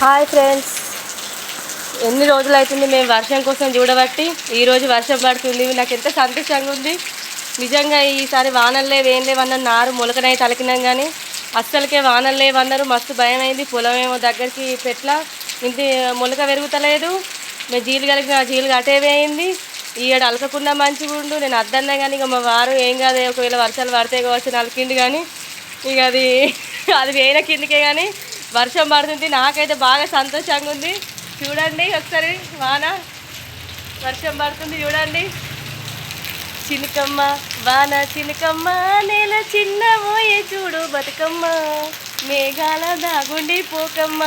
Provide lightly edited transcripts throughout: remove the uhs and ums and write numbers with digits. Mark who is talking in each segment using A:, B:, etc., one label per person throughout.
A: Hi friends, ఎన్ని రోజులు అవుతుంది మేము వర్షం కోసం చూడబట్టి. ఈరోజు వర్షం పడుతుంది, నాకు ఎంత సంతోషంగా ఉంది నిజంగా. ఈసారి వానలు లేవు ఏం లేవన్నారు, నారు మొలకనై తలకినాం కానీ అస్సలకే వానలు లేవన్నారు. మస్తు భయం అయింది. పొలం ఏమో దగ్గరికి పెట్ల ఇంటి మొలక పెరుగుతలేదు. మేము జీలు కలిగిన జీలు అటేవే అయింది. ఈడ అలకకుండా మంచిగా ఉండు నేను అద్దన్నా కానీ ఇక మా వారు ఏం కాదు, ఒకవేళ వర్షాలు పడితే కావచ్చు నలికిండు కానీ ఇక అది అది వేయిన కిందికే. కానీ వర్షం పడుతుంది, నాకైతే బాగా సంతోషంగా ఉంది. చూడండి ఒకసారి వాన వర్షం పడుతుంది చూడండి. చినుకమ్మ వాన చినుకమ్మ నేల చిన్న మోయే చూడు బతుకమ్మ, మేఘాల దాగుండి పోకమ్మ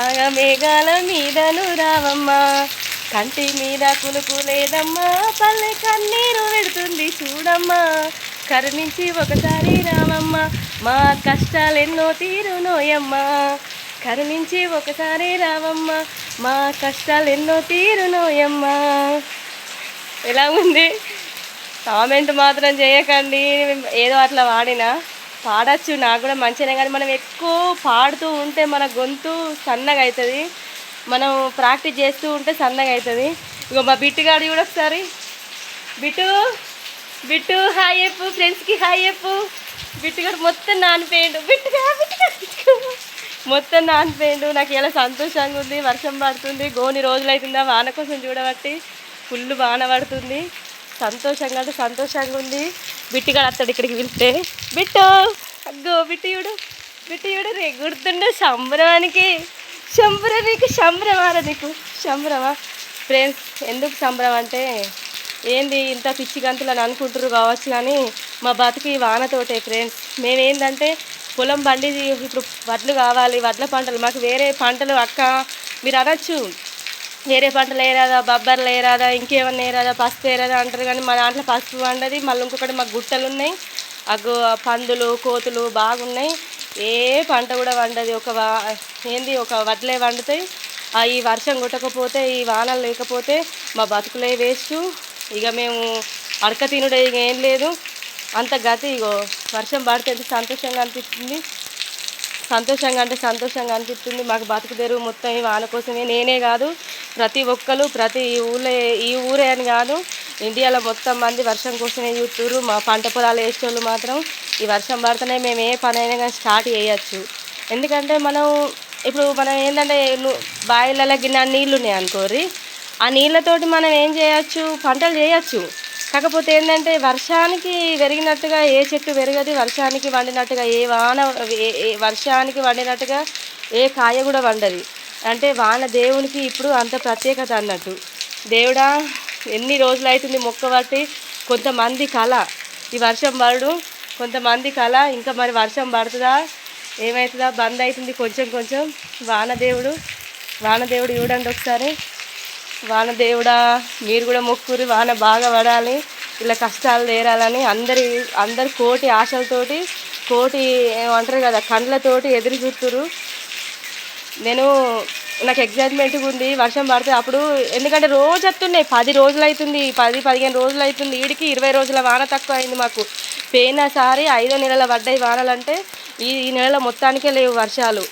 A: ఆగా మేఘాల మీదను రావమ్మ, కంటి మీద కునుకు లేదమ్మా పల్లె కన్నీరు పెడుతుంది చూడమ్మా, కరుణించి ఒకసారి రావమ్మ మా కష్టాలెన్నో తీరునోయమ్మా, కరుణించి ఒకసారి రావమ్మ మా కష్టాలెన్నో తీరునోయమ్మా. ఎలా ఉంది? కామెంట్ మాత్రం చేయకండి. ఏదో అట్లా వాడినా పాడచ్చు, నాకు కూడా మంచిగానే. కానీ మనం ఎక్కువ పాడుతూ ఉంటే మన గొంతు సన్నగా అవుతుంది, మనం ప్రాక్టీస్ చేస్తూ ఉంటే సన్నగా అవుతుంది. ఇగో మా బిట్టుగాడు కూడా ఒకసారి బిట్టు బిట్టు హాయ్ చెప్పు, ఫ్రెండ్స్కి హాయ్ చెప్పు. బిట్టుగాడు మొత్తం నానిపోయిండు, బిట్టుగా మొత్తం నానిపోయిండు. నాకు ఇలా సంతోషంగా ఉంది. వర్షం పడుతుంది, గోని రోజులు అవుతుందా వాన కోసం చూడబట్టి. ఫుల్ వాన పడుతుంది, సంతోషంగా అంటే సంతోషంగా ఉంది. బిట్టుగాడు అత్తడు ఇక్కడికి పిలిస్తే. బిట్టు అగ్గో బిట్టుయుడు రే గుర్తుండు సంబరానికి. నీకు సంబరమారా, నీకు సంబరమా ఫ్రెండ్స్? ఎందుకు సంబరం అంటే ఏంది ఇంత పిచ్చి గంతులని అనుకుంటారు కావచ్చు, కానీ మా బతుకు వానతోటే ఫ్రెండ్స్. మేమేందంటే పొలం బండి ఇప్పుడు వడ్లు కావాలి, వడ్ల పంటలు మాకు వేరే పంటలు అక్క మీరు అనొచ్చు, వేరే పంటలు వేయరాదా, బొబ్బర్లు వేయరాదా, ఇంకేమన్నా వేయరాదా, పసుపు వేయరాదా అంటారు. కానీ మా దాంట్లో పసుపు వండది. మళ్ళీ ఇంకొకటి మాకు గుట్టలు ఉన్నాయి, అగ్గు పందులు కోతులు బాగున్నాయి. ఏ పంట కూడా వండది. ఒక వడ్లే వండుతాయి. ఈ వర్షం కొట్టకపోతే, ఈ వానలు లేకపోతే మా బతుకులే వేస్ట్. ఇక మేము అడక తినుడే ఇక ఏం లేదు, అంత గతి. ఇగో వర్షం పడితే ఎంత సంతోషంగా అనిపిస్తుంది, సంతోషంగా అనిపిస్తుంది. మాకు బతుకు తెరువు మొత్తం ఈ వాన కోసమే. నేనే కాదు, ప్రతి ఒక్కరు ప్రతి ఈ ఊరే అని కాదు, ఇండియాలో మొత్తం మంది వర్షం కోసమే చూస్తున్నారు. మా పంట పొలాలు వేసేవాళ్ళు మాత్రం ఈ వర్షం పడితేనే మేము ఏ పని అయినా కానీ స్టార్ట్ చేయొచ్చు. ఎందుకంటే మనం ఏంటంటే బావిలలో గిన్నె నీళ్ళు ఉన్నాయి అనుకోరి, ఆ నీళ్ళతోటి మనం ఏం చేయొచ్చు, పంటలు చేయొచ్చు. కాకపోతే ఏంటంటే వర్షానికి పెరిగినట్టుగా ఏ చెట్టు పెరగదు, వర్షానికి వండినట్టుగా వర్షానికి వండినట్టుగా ఏ కాయ కూడా వండదు. అంటే వాన దేవునికి ఇప్పుడు అంత ప్రత్యేకత అన్నట్టు. దేవుడా ఎన్ని రోజులు అవుతుంది మొక్క బట్టి. కొంతమంది కళ ఈ వర్షం పడు, కొంతమంది కళ ఇంకా మరి వర్షం పడుతుందా ఏమవుతుందా బంద్ అవుతుంది కొంచెం. వానదేవుడు చూడండి ఒకసారి. వానదేవుడా మీరు కూడా మొక్కురు వాన బాగా పడాలి, ఇలా కష్టాలు తీరాలని అందరు కోటి ఆశలతోటి, కోటి ఏమంటారు కదా కండ్లతోటి ఎదురు చూస్తురు. నాకు ఎగ్జైట్మెంట్గా ఉంది వర్షం పడితే అప్పుడు. ఎందుకంటే రోజు వస్తున్నాయి, 10 రోజులు అవుతుంది, 10-15 రోజులు అవుతుంది. వీడికి 20 రోజుల వాన తక్కువ అయింది మాకు. పోయినసారి 5వ నెలలో పడ్డాయి వానలంటే ఈ నెలలో మొత్తానికే లేవు వర్షాలు.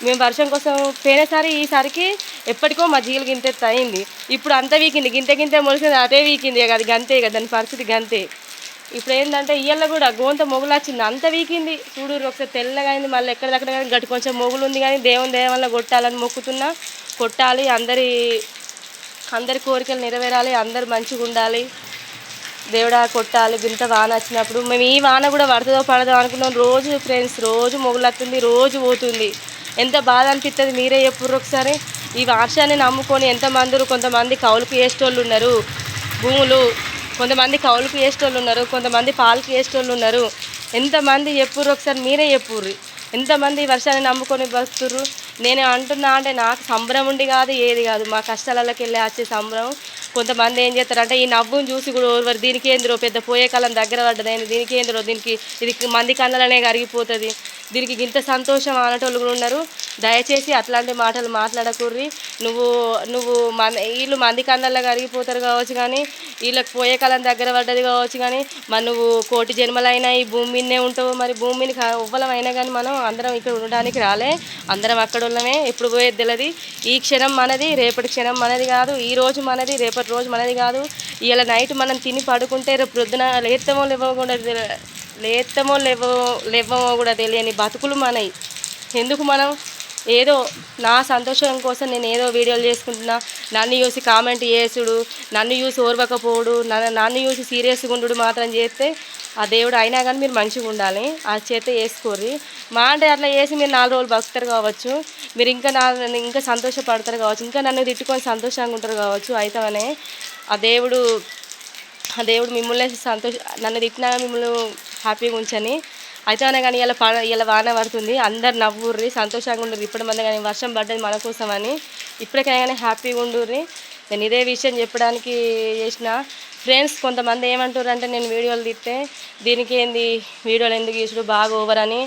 A: మేము వర్షం కోసం పోయినసారి ఈసారికి ఎప్పటికో మా జీలు గింతెత్త అయింది. ఇప్పుడు అంత వీకింది, గింతే మొలిసింది, అదే వీకింది. అది గంతే కదా, దాని పరిస్థితి గంతే. ఇప్పుడు ఏంటంటే ఇయ్యల్లో కూడా గోంత మొగులు వచ్చింది, అంత వీకింది. చూడు ఒకసారి తెల్లగా అయింది, మళ్ళీ ఎక్కడిదక్కడ కానీ గట్టి కొంచెం మొగులు ఉంది. కానీ దేవుని దయ వల్ల కొట్టాలని మొక్కుతున్నా, కొట్టాలి. అందరి కోరికలు నెరవేరాలి, అందరు మంచిగా ఉండాలి. దేవుడా కొట్టాలి. గింత వాన వచ్చినప్పుడు మేము ఈ వాన కూడా పడుతుందో పడదో అనుకున్నాం. రోజు ఫ్రెండ్స్ రోజు మొగులు వస్తుంది, రోజు పోతుంది. ఎంత బాధ అనిపిస్తుంది మీరే చెప్పుర్రు ఒకసారి. ఈ వర్షాన్ని నమ్ముకొని కొంతమంది కౌలుకు వేసేటోళ్ళు ఉన్నారు భూములు, కొంతమంది కౌలుకు వేసేటోళ్ళు ఉన్నారు, కొంతమంది పాలకు వేసేటోళ్ళు ఉన్నారు. ఎంతమంది చెప్పుర్రు ఒకసారి మీరే చెప్పుర్రు. ఎంతమంది వర్షాన్ని నమ్ముకొని బతుకుర్రు. నేను అంటున్నా అంటే నాకు సంబరం ఉండి కాదు, ఏది కాదు, మా కష్టాలలోకి వెళ్ళి వచ్చే సంబరం. కొంతమంది ఏం చేస్తారంటే ఈ నవ్వును చూసి కూడా ఓవర్ దీనికి ఏందిరో పెద్ద పోయే కాలం దగ్గర పడ్డదని, దీనికి ఏందిరో దీనికి ఇది మంది కళ్ళనే కరిగిపోతుంది, దీనికి ఇంత సంతోషం అనేటోళ్ళు కూడా ఉన్నారు. దయచేసి అట్లాంటి మాటలు మాట్లాడకూర్రి. నువ్వు నువ్వు వీళ్ళు మంది కళ్ళల్లో కరిగిపోతారు కావచ్చు, కానీ వీళ్ళకి పోయే కాలం దగ్గర పడ్డది కావచ్చు, కానీ మరి నువ్వు కోటి జన్మలైనా ఈ భూమి మీదనే ఉంటావు. మరి భూమిని ఉవ్వలమైనా కానీ మనం అందరం ఇక్కడ ఉండడానికి రాలే, అందరం అక్కడ ఉన్నమే. ఎప్పుడు పోయేది తెలియదు. ఈ క్షణం మనది, రేపటి క్షణం మనది కాదు. ఈ రోజు మనది, రేపటి రోజు మనది కాదు. ఇలా నైట్ మనం తిని పడుకుంటే రేపు ప్రొద్దున లేవమో కూడా తెలియని బతుకులు మనవి. ఎందుకు మనం ఏదో నా సంతోషం కోసం నేను ఏదో వీడియోలు చేసుకుంటున్నా, నన్ను చూసి కామెంట్ చేసుడు, నన్ను చూసి ఓర్వకపోడు, నన్ను చూసి సీరియస్గా ఉండు మాత్రం చేస్తే ఆ దేవుడు అయినా కానీ మీరు మంచిగా ఉండాలి. ఆ చేత వేసుకోర్రి. మా అంటే అట్లా చేసి మీరు 4 రోజులు బతుకుతారు కావచ్చు, మీరు ఇంకా సంతోషపడతారు కావచ్చు, ఇంకా నన్ను తిట్టుకొని సంతోషంగా ఉంటారు కావచ్చు. అయితేనే ఆ దేవుడు మిమ్మల్ని నన్ను తిట్టినా మిమ్మల్ని హ్యాపీగా ఉంచని. అయితేనే కానీ ఇలా వాన పడుతుంది, అందరు నవ్వుర్రి, సంతోషంగా ఉండుర్రి. ఇప్పటి మంది కానీ వర్షం పడ్డది మన కోసమని, ఇప్పటికైనా కానీ హ్యాపీగా ఉండుర్రి. నేను ఇదే విషయం చెప్పడానికి చేసిన. ఫ్రెండ్స్ కొంతమంది ఏమంటారు అంటే నేను వీడియోలు తీస్తే దీనికి ఏంది వీడియోలు ఎందుకు తీసుడు బాగా ఓవర్ అని.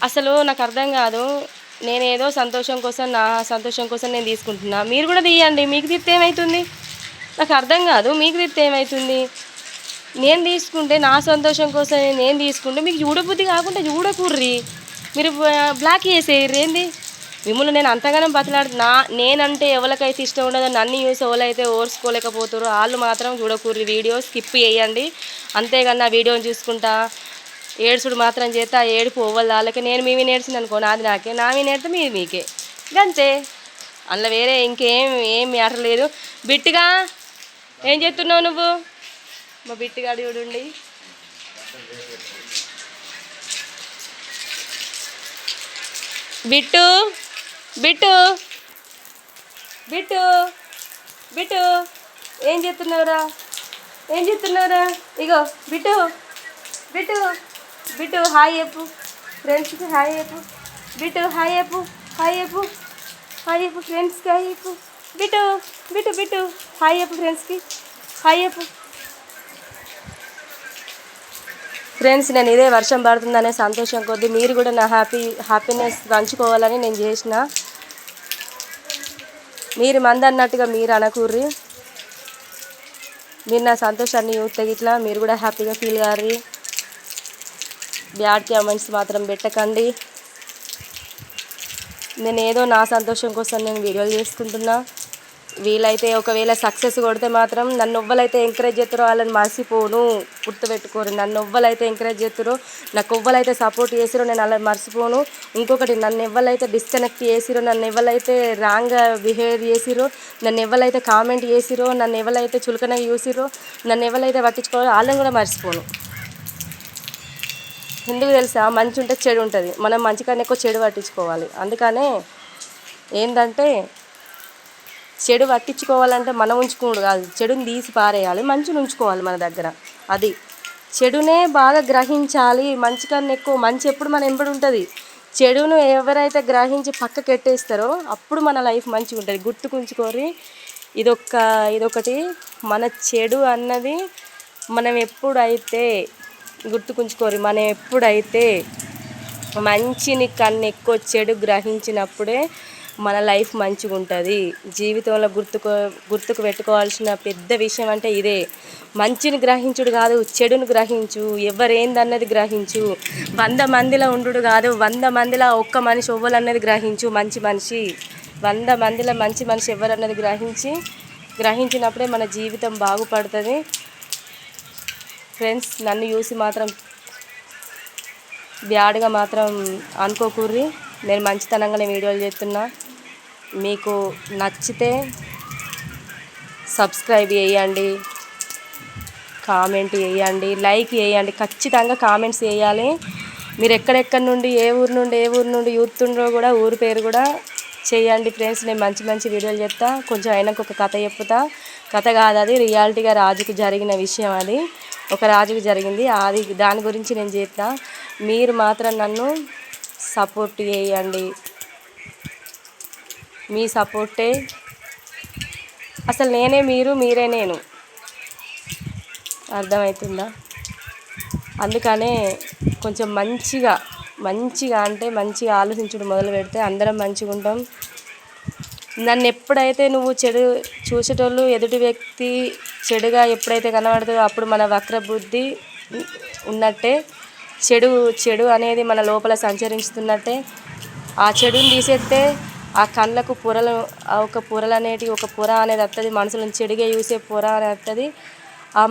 A: అసలు నాకు అర్థం కాదు. నేనేదో సంతోషం కోసం, నా సంతోషం కోసం నేను తీసుకుంటున్నా. మీరు కూడా తీయండి, మీకు తీస్తే ఏమవుతుంది? నాకు అర్థం కాదు, మీకు తీస్తే ఏమవుతుంది? నేను తీసుకుంటే నా సంతోషం కోసం నేను తీసుకుంటే మీకు చూడబుద్ధి కాకుండా చూడకూర్రి, మీరు బ్లాక్ చేసేయర్రి. ఏంది మిమ్మల్ని నేను అంతగానో నేనంటే ఎవరికైతే ఇష్టం ఉండదో నన్ను చూసి ఎవరైతే ఓర్చుకోలేకపోతారో వాళ్ళు మాత్రం చూడకూర్రి. వీడియో స్కిప్ చేయండి. అంతేగాని నా వీడియోని చూసుకుంటా ఏడ్చుడు మాత్రం చేస్తే ఆ ఏడుపు ఓవల్ వాళ్ళకి. నేను మీవి నేర్చింది అనుకో, నాది నాకే, నావి నేర్తే మీది మీకే, అంతే. అందులో వేరే ఏం మ్యాటర్ లేదు. బిట్టుగా ఏం చేస్తున్నావు నువ్వు? మా బిట్టుగాడు చూడండి. బిట్టు బిట్టు బిట్టు బిట్టు ఏం చేస్తున్నావురా? ఇగో బిట్టు బిట్టు బిట్టు హాయ్ చెప్పు ఫ్రెండ్స్కి, హాయ్ చెప్పు బిట్టు, హాయ్ చెప్పు ఫ్రెండ్స్కి, హాయ్ చెప్పు బిట్టు బిట్టు బిట్టు హాయ్ చెప్పు ఫ్రెండ్స్కి, హాయ్ చెప్పు. ఫ్రెండ్స్ నేను ఇదే వర్షం పడుతుందనే సంతోషం కొద్దీ మీరు కూడా నా హ్యాపీనెస్ పంచుకోవాలని నేను చేసిన. మీరు మంది అన్నట్టుగా మీరు అనకూర్రి. మీరు నా సంతోషాన్ని చూస్తే ఇట్లా మీరు కూడా హ్యాపీగా ఫీల్ కార్రి. బ్యాడ్ కామెంట్స్ మాత్రం పెట్టకండి. నేను ఏదో నా సంతోషం కోసం నేను వీడియోలు చేసుకుంటున్నా. వీలైతే ఒకవేళ సక్సెస్ కొడితే మాత్రం నన్ను ఎవ్వరైతే ఎంకరేజ్ చేస్తారో వాళ్ళని మర్చిపోను, గుర్తుపెట్టుకోరు. నన్ను ఎవ్వరైతే ఎంకరేజ్ చేస్తారో, నాకు ఎవ్వరైతే సపోర్ట్ చేసిరో నేను అలా మర్చిపోను. ఇంకొకటి, నన్ను ఎవ్వరైతే డిస్కనెక్ట్ చేసిరో, నన్ను ఎవరైతే రాంగ్గా బిహేవ్ చేసిరో, నన్ను ఎవరైతే కామెంట్ చేసిరో, నన్ను ఎవరైతే చులకనగా చూసిరో, నన్ను ఎవరైతే పట్టించుకోవాలో వాళ్ళని కూడా మర్చిపోను. ఎందుకు తెలుసా? మంచి ఉంటే చెడు ఉంటుంది. మనం మంచి కన్నా ఎక్కువ చెడు పట్టించుకోవాలి. అందుకనే ఏంటంటే చెడు పట్టించుకోవాలంటే మనం ఉంచుకోడు కాదు, చెడుని తీసి పారేయాలి, మంచిని ఉంచుకోవాలి మన దగ్గర. అది చెడునే బాగా గ్రహించాలి. మంచి కన్నా ఎక్కువ మంచి ఎప్పుడు మన ఎంబడి ఉంటుంది. చెడును ఎవరైతే గ్రహించి పక్కకు పెట్టేస్తారో అప్పుడు మన లైఫ్ మంచిగా ఉంటుంది. గుర్తుకుంచుకోరి. ఇదొకటి మన చెడు అన్నది మనం ఎప్పుడైతే గుర్తుకుంచుకోరి, మనం ఎప్పుడైతే మంచిని కన్నా ఎక్కువ చెడు గ్రహించినప్పుడే మన లైఫ్ మంచిగా ఉంటుంది. జీవితంలో గుర్తుకు పెట్టుకోవాల్సిన పెద్ద విషయం అంటే ఇదే. మంచిని గ్రహించుడు కాదు, చెడును గ్రహించు. ఎవరేందన్నది గ్రహించు. 100 మందిలో ఉండు కాదు, 100 మందిలో ఒక్క మనిషి ఎవ్వరన్నది గ్రహించు. మంచి మనిషి 100 మందిలో మంచి మనిషి ఎవరన్నది గ్రహించినప్పుడే మన జీవితం బాగుపడుతుంది. ఫ్రెండ్స్ నన్ను చూసి మాత్రం బ్యాడ్గా మాత్రం అనుకోకూర్రి. నేను మంచితనంగానే వీడియోలు చేస్తున్నా. మీకు నచ్చితే సబ్స్క్రైబ్ చేయండి, కామెంట్ చేయండి, లైక్ చేయండి. ఖచ్చితంగా కామెంట్స్ చేయాలి. మీరు ఎక్కడెక్కడి నుండి ఏ ఊరు నుండి చూస్తుండ్రో కూడా ఊరు పేరు కూడా చేయండి. ఫ్రెండ్స్ నేను మంచి వీడియోలు చెప్తా. కొంచెం అయినాక ఒక కథ చెప్తా. కథ కాదు, అది రియాలిటీగా రాజుకు జరిగిన విషయం. అది ఒక రాజుకు జరిగింది. దాని గురించి నేను చెప్తా. మీరు మాత్రం నన్ను సపోర్ట్ చేయండి. మీ సపోర్టే అసలు నేనే మీరు, మీరే నేను. అర్థమవుతుందా? అందుకనే కొంచెం మంచిగా అంటే మంచిగా ఆలోచించడం మొదలు పెడితే అందరం మంచిగా ఉంటాం. నన్ను ఎప్పుడైతే నువ్వు చెడు చూసేటోళ్ళు ఎదుటి వ్యక్తి చెడుగా ఎప్పుడైతే కనబడుతుందో అప్పుడు మన వక్ర బుద్ధి ఉన్నట్టే. చెడు అనేది మన లోపల సంచరిస్తున్నట్టే. ఆ చెడుని తీసేస్తే ఆ కళ్ళకు పొరలు, ఒక పొరలు అనేటివి, ఒక పొర అనేది వస్తుంది. మనుషులను చెడుగా చూసే పొర అనేది వస్తుంది. ఆ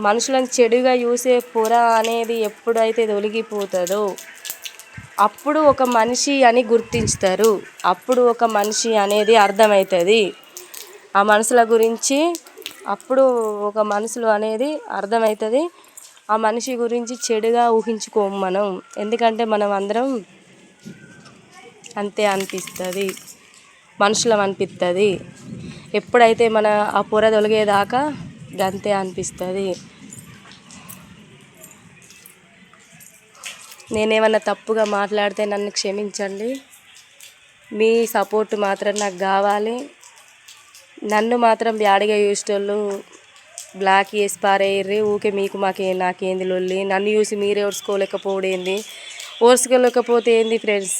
A: మనుషులను చెడుగా చూసే పొర అనేది ఎప్పుడైతే తొలగిపోతుందో అప్పుడు ఒక మనిషి అని గుర్తించుతారు. అప్పుడు ఒక మనిషి అనేది అర్థమవుతుంది. ఆ మనుషుల గురించి అప్పుడు ఒక మనుషులు అనేది అర్థమవుతుంది. ఆ మనిషి గురించి చెడుగా ఊహించుకోము మనం. ఎందుకంటే మనం అందరం అంతే అనిపిస్తుంది, మనుషులం అనిపిస్తుంది. ఎప్పుడైతే మన ఆ పొర తొలగేదాకా అంతే అనిపిస్తుంది. నేనేమన్నా తప్పుగా మాట్లాడితే నన్ను క్షమించండి. మీ సపోర్ట్ మాత్రం నాకు కావాలి. నన్ను మాత్రం బ్యాడ్గా చూసేటోళ్ళు బ్లాక్ చేసి పారేయ్యి. ఊకే మీకు నాకేంది లొల్లి. నన్ను చూసి మీరే ఓర్చుకోలేకపోతే ఏంది ఫ్రెండ్స్?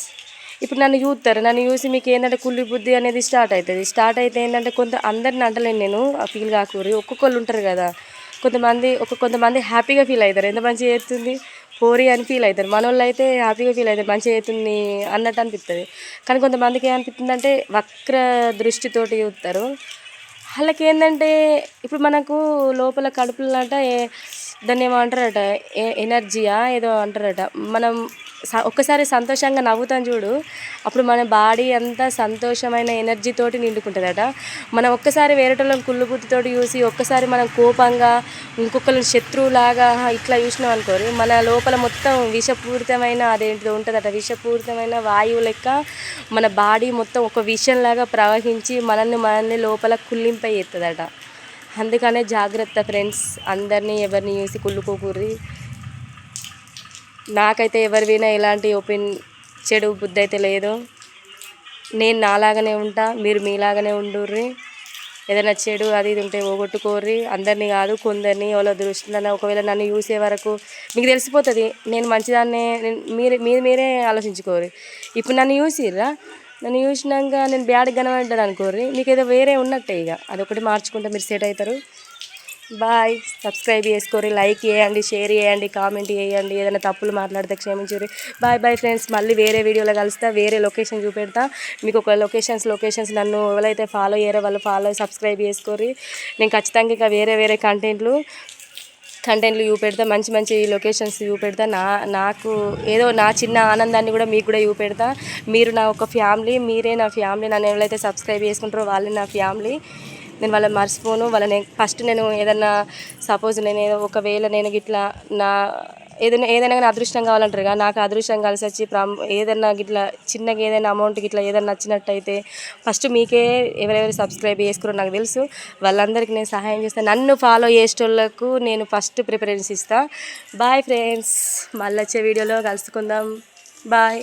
A: ఇప్పుడు నన్ను చూస్తారు, నన్ను చూసి మీకు ఏంటంటే కుళ్ళి బుద్ధి అనేది స్టార్ట్ అయితే ఏంటంటే అందరిని అంటలేను నేను, ఆ ఫీల్ కాకూరి. ఒక్కొక్కళ్ళు ఉంటారు కదా, కొంతమంది హ్యాపీగా ఫీల్ అవుతారు. ఎంత మంచిగా చేస్తుంది పోరి అని ఫీల్ అవుతారు. మనోళ్ళు అయితే హ్యాపీగా ఫీల్ అవుతారు, మంచిగా అవుతుంది అన్నట్టు అనిపిస్తుంది. కానీ కొంతమందికి ఏమనిపిస్తుంది అంటే వక్ర దృష్టితోటి చూస్తారు. వాళ్ళకి ఏంటంటే ఇప్పుడు మనకు లోపల కడుపులో దాన్ని ఏమో అంటారట, ఎనర్జీయా ఏదో అంటారట. మనం ఒక్కసారి సంతోషంగా నవ్వుతాం చూడు, అప్పుడు మన బాడీ అంతా సంతోషమైన ఎనర్జీతోటి నిండుకుంటుందట. మనం ఒక్కసారి వేరేటోళ్ళని కుళ్ళుబుద్ధితోటి చూసి ఒక్కసారి మనం కోపంగా ఇంకొకరిని శత్రువులాగా ఇట్లా చూసినాం అనుకోరు, మన లోపల మొత్తం విషపూరితమైన అదేంటిదో ఉంటుందట, విషపూరితమైన వాయువు లెక్క మన బాడీ మొత్తం ఒక విషంలాగా ప్రవహించి మనల్ని లోపల కుళ్ళింపజేస్తుందట. అందుకనే జాగ్రత్త ఫ్రెండ్స్, అందరినీ ఎవరిని చూసి కుళ్ళుకోకూర్రి. నాకైతే ఎవరి వినా ఎలాంటి చెడు బుద్ధి అయితే లేదు. నేను నాలాగానే ఉంటా, మీరు మీలాగానే ఉండుర్రి. ఏదైనా చెడు అది ఇది ఉంటే పోగొట్టుకోర్రి. అందరినీ కాదు, కొందరిని ఎవరో దృష్టిలో ఒకవేళ నన్ను చూసే వరకు మీకు తెలిసిపోతుంది నేను మంచిదాన్నే. మీరే ఆలోచించుకోర్రి. ఇప్పుడు నన్ను చూసినాక నేను బ్యాడ్గా కనబడ్డాను అనుకోర్రి, మీకు ఏదో వేరే ఉన్నట్టే. ఇక అదొకటి మార్చుకుంటే మీరు సెట్ అవుతారు. బాయ్. సబ్స్క్రైబ్ చేసుకోరి, లైక్ చేయండి, షేర్ చేయండి, కామెంట్ చేయండి. ఏదైనా తప్పులు మాట్లాడితే క్షమించుర్రి. Bye friends. మళ్ళీ వేరే వీడియోలో కలుస్తా, వేరే లొకేషన్ చూపెడతా మీకు. ఒక లొకేషన్స్ నన్ను ఎవరైతే ఫాలో అయ్యారో వాళ్ళు సబ్స్క్రైబ్ చేసుకోరి. నేను ఖచ్చితంగా ఇంకా వేరే కంటెంట్లు చూపెడతా, మంచి లొకేషన్స్ చూపెడతా. నాకు ఏదో నా చిన్న ఆనందాన్ని కూడా మీకు కూడా చూపెడతా. మీరు నా ఒక ఫ్యామిలీ, మీరే నా ఫ్యామిలీ. నన్ను ఎవరైతే సబ్స్క్రైబ్ చేసుకుంటారో వాళ్ళే నా ఫ్యామిలీ. నేను వాళ్ళని మర్చిపోను. ఫస్ట్ నేను ఏదన్నా సపోజ్ ఒకవేళ నేను గిట్లా ఏదైనా కానీ అదృష్టం కావాలంటారు కదా, నాకు అదృష్టం కలిసి వచ్చి ఏదన్నా గిట్లా చిన్నగా ఏదైనా అమౌంట్ గిట్లా ఏదైనా నచ్చినట్టయితే ఫస్ట్ మీకే ఎవరెవరు సబ్స్క్రైబ్ చేసుకురో నాకు తెలుసు, వాళ్ళందరికీ నేను సహాయం చేస్తాను. నన్ను ఫాలో చేసేటోళ్ళకు నేను ఫస్ట్ ప్రిఫరెన్స్ ఇస్తాను. Boyfriends. మళ్ళీ వచ్చే వీడియోలో కలుసుకుందాం. బాయ్.